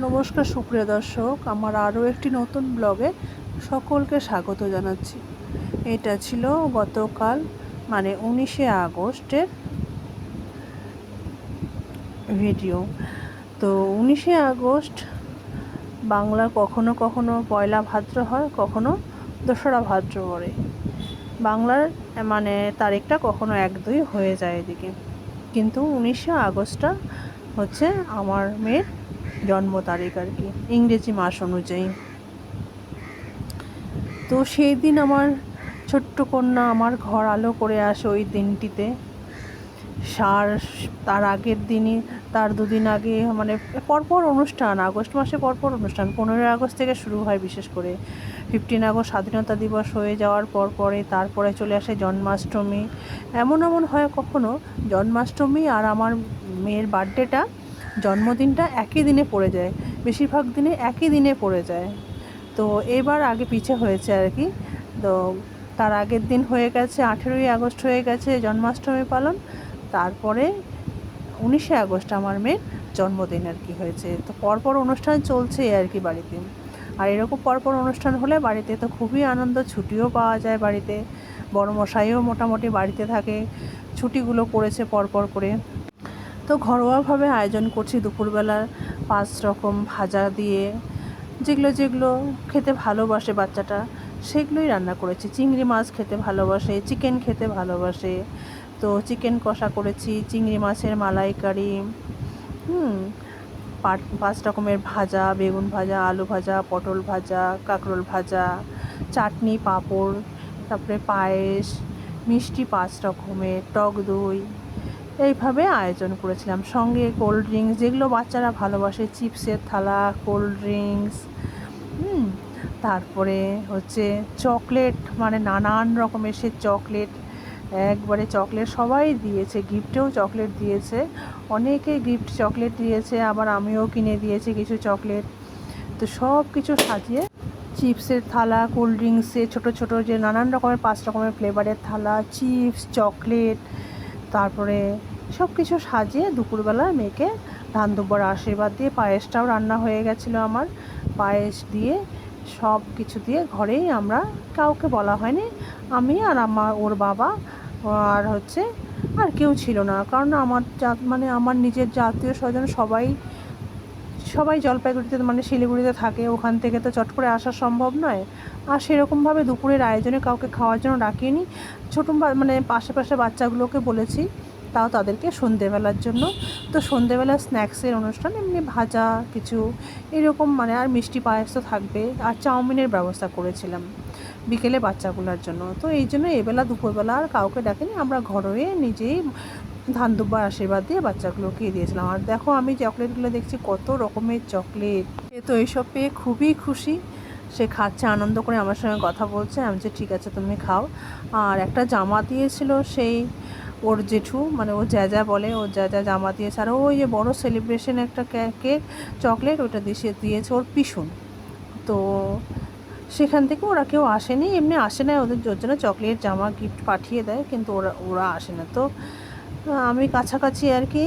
নমস্কার সুপ্রিয় দর্শক, আমার আরও একটি নতুন ব্লগে সকলকে স্বাগত জানাচ্ছি। এটা ছিল গতকাল মানে 19শে আগস্টের ভিডিও। তো 19শে আগস্ট বাংলার কখনো কখনো পয়লা ভাদ্র হয়, কখনো দোসরা ভাদ্র পড়ে। বাংলার মানে তারিখটা কখনো 1-2 হয়ে যায় এদিকে, কিন্তু 19শে আগস্টটা হচ্ছে আমার মেয়ের জন্ম তারিখ আর কি, ইংরেজি মাস অনুযায়ী। তো সেই দিন আমার ছোট্ট কন্যা আমার ঘর আলো করে আসে ওই দিনটিতে। তার আগের দিনই, তার দুদিন আগে মানে পরপর অনুষ্ঠান, আগস্ট মাসে পরপর অনুষ্ঠান। 15ই আগস্ট থেকে শুরু হয়, বিশেষ করে 15 আগস্ট স্বাধীনতা দিবস হয়ে যাওয়ার তারপরে চলে আসে জন্মাষ্টমী। এমন হয় কখনো জন্মাষ্টমী আর আমার মেয়ের বার্থডেটা, জন্মদিনটা একই দিনে পড়ে যায়, বেশিরভাগ দিনে একই দিনে পড়ে যায়। তো এবার আগে পিছে হয়েছে আর কি। তো তার আগের দিন হয়ে গেছে 18ই আগস্ট হয়ে গেছে জন্মাষ্টমী পালন, তারপরে 19শে আগস্ট আমার মেয়ের জন্মদিন আর কি হয়েছে। তো পরপর অনুষ্ঠান চলছে আর কি বাড়িতে। আর এরকম পরপর অনুষ্ঠান হলে বাড়িতে তো খুবই আনন্দ, ছুটিও পাওয়া যায় বাড়িতে। বড় মশাইও মোটামুটি বাড়িতে থাকে, ছুটিগুলো পড়েছে পরপর করে। তো ঘরোয়াভাবে আয়োজন করছি দুপুরবেলা 5 রকম ভাজা দিয়ে, যেগুলো খেতে ভালোবাসে বাচ্চাটা সেগুলোই রান্না করেছি। চিংড়ি মাছ খেতে ভালোবাসে, চিকেন খেতে ভালোবাসে, তো চিকেন কষা করেছি, চিংড়ি মাছের মালাইকারি, 5 রকমের ভাজা, বেগুন ভাজা, আলু ভাজা, পটল ভাজা, কাঁকরোল ভাজা, চাটনি, পাঁপড়, তারপরে পায়েস, মিষ্টি 5 রকমের, টক দই, এইভাবে আয়োজন করেছিলাম। সঙ্গে কোল্ড ড্রিঙ্কস, যেগুলো বাচ্চারা ভালোবাসে, চিপসের থালা, কোল্ড ড্রিঙ্কস, তারপরে হচ্ছে চকলেট, মানে নানান রকমের সে চকলেট, একবারে চকলেট সবাই দিয়েছে, গিফটেও চকলেট দিয়েছে, অনেকে গিফট চকলেট দিয়েছে, আবার আমিও কিনে দিয়েছি কিছু চকলেট। তো সব কিছু সাজিয়ে চিপসের থালা, কোল্ড ড্রিঙ্কসে ছোটো ছোটো যে নানান রকমের 5 রকমের ফ্লেভারের থালা, চিপস, চকলেট, তারপরে সব কিছু সাজিয়ে দুপুরবেলা মেয়েকে ধান দুব্বার আশীর্বাদ দিয়ে, পায়েসটাও রান্না হয়ে গেছিলো আমার, পায়েস দিয়ে সব কিছু দিয়ে ঘরেই, আমরা কাউকে বলা হয়নি, আমি আর ওর বাবা আর হচ্ছে আর কেউ ছিল না, কারণ আমার মানে আমার নিজের আত্মীয় স্বজন সবাই জলপাইগুড়িতে মানে শিলিগুড়িতে থাকে, ওখান থেকে তো চট করে আসা সম্ভব নয়। আর সেরকমভাবে দুপুরের আয়োজনে কাউকে খাওয়ার জন্য ডাকিনি। ছোটো মানে আশেপাশে বাচ্চাগুলোকে বলেছি, তাও তাদেরকে সন্ধেবেলার জন্য। তো সন্ধেবেলা স্ন্যাক্সের অনুষ্ঠান, এমনি ভাজা কিছু এরকম, মানে আর মিষ্টি পায়েস তো থাকবে, আর চাউমিনের ব্যবস্থা করেছিলাম বিকেলে বাচ্চাগুলোর জন্য। তো এই জন্য এবেলা দুপুরবেলা আর কাউকে ডাকিনি, আমরা ঘরে নিজেই ধান দুব্বার আশীর্বাদ দিয়ে বাচ্চাগুলোকে দিয়েছিলাম। আর দেখো, আমি চকলেটগুলো দেখছি কত রকমের চকলেট, সে তো এইসব পেয়ে খুবই খুশি, সে খাচ্ছে আনন্দ করে, আমার সঙ্গে কথা বলছে। আমি যে ঠিক আছে তুমি খাও। আর একটা জামা দিয়েছিল সেই ওর জেঠু, মানে ও যা বলে, ও যা জামা দিয়েছে। আর ওই যে বড়ো সেলিব্রেশন একটা কেক চকলেট, ওটা দিয়েছে ওর পিসুন। তো সেখান থেকে ওরা কেউ আসেনি, এমনি আসে না, ওদের জন্য চকলেট জামা গিফট পাঠিয়ে দেয়, কিন্তু ওরা আসে না। তো আমি কাছাকাছি আর কি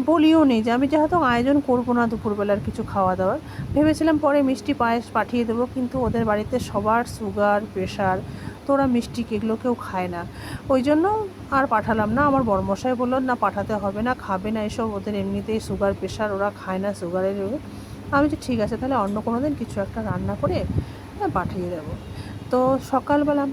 বলিও নি যে আমি যেহেতু আয়োজন করবো না দুপুরবেলার কিছু খাওয়া দাওয়ার, ভেবেছিলাম পরে মিষ্টি পায়েস পাঠিয়ে দেবো, কিন্তু ওদের বাড়িতে সবার সুগার প্রেশার, তো ওরা মিষ্টি এগুলো কেউ খায় না, ওই জন্য আর পাঠালাম না। আমার বড়মশাই বললো না পাঠাতে হবে না, খাবে না এসব, ওদের এমনিতেই সুগার প্রেশার, ওরা খায় না সুগারের। আমি যে ঠিক আছে তাহলে অন্য কোনো দিন কিছু একটা রান্না করে পাঠিয়ে দেবো। তো সকালবেলা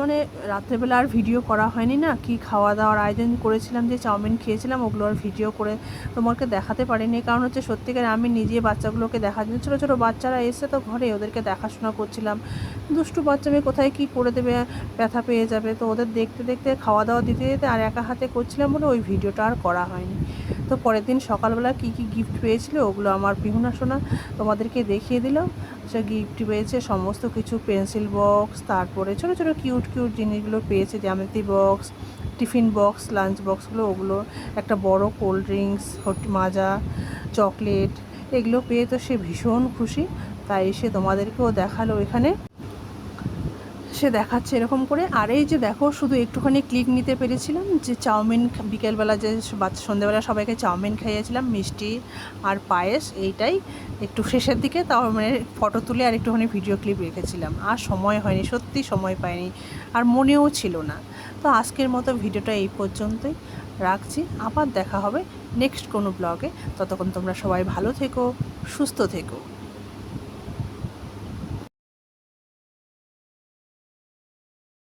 মানে রাত্রেবেলা আর ভিডিও করা হয়নি, না কি খাওয়া দাওয়ার আয়োজন করেছিলাম, যে চাউমিন খেয়েছিলাম, ওগুলো আর ভিডিও করে তোমাকে দেখাতে পারিনি। কারণ হচ্ছে সত্যিকার আমি নিজে বাচ্চাগুলোকে দেখার জন্য, ছোটো ছোটো বাচ্চারা এসে তো ঘরে, ওদেরকে দেখাশোনা করছিলাম। দুষ্টু বাচ্চা মেয়ে কোথায় কী করে দেবে, ব্যথা পেয়ে যাবে, তো ওদের দেখতে দেখতে খাওয়া দাওয়া দিতে দিতে আর একা হাতে করছিলাম বলে ওই ভিডিওটা আর করা হয়নি। তো পরের দিন সকালবেলা কী কী গিফট পেয়েছিল ওগুলো আমার পিহুনা সোনা তোমাদেরকে দেখিয়ে দিলাম। সে গিফট পেয়েছে সমস্ত কিছু, পেন্সিল বক্স, তারপরে ছোটো ছোটো কিউট জিনিসগুলো পেয়েছে, জ্যামিতি বক্স, টিফিন বক্স, লাঞ্চ বক্সগুলো, ওগুলো একটা বড় কোল্ড ড্রিঙ্কস, মাজা, চকলেট, এগুলো পেয়ে তো সে ভীষণ খুশি। তাই সে তোমাদেরকেও দেখালো এখানে। সে দেখাচ্ছে এরকম করে। আর এই যে দেখো, শুধু একটুখানি ক্লিক নিতে পেরেছিলাম যে চাউমিন, বিকেলবেলা যে সন্ধ্যেবেলা সবাইকে চাউমিন খাইয়েছিলাম, মিষ্টি আর পায়েস, এইটাই একটু শেষের দিকে, তাও মানে ফটো তুলে আর একটুখানি ভিডিও ক্লিপ রেখেছিলাম। আর সময় হয়নি, সত্যি সময় পাইনি, আর মনেও ছিল না। তো আজকের মতো ভিডিওটা এই পর্যন্তই রাখছি। আবার দেখা হবে নেক্সট কোনো ব্লগে। ততক্ষণ তোমরা সবাই ভালো থেকো, সুস্থ থেকো।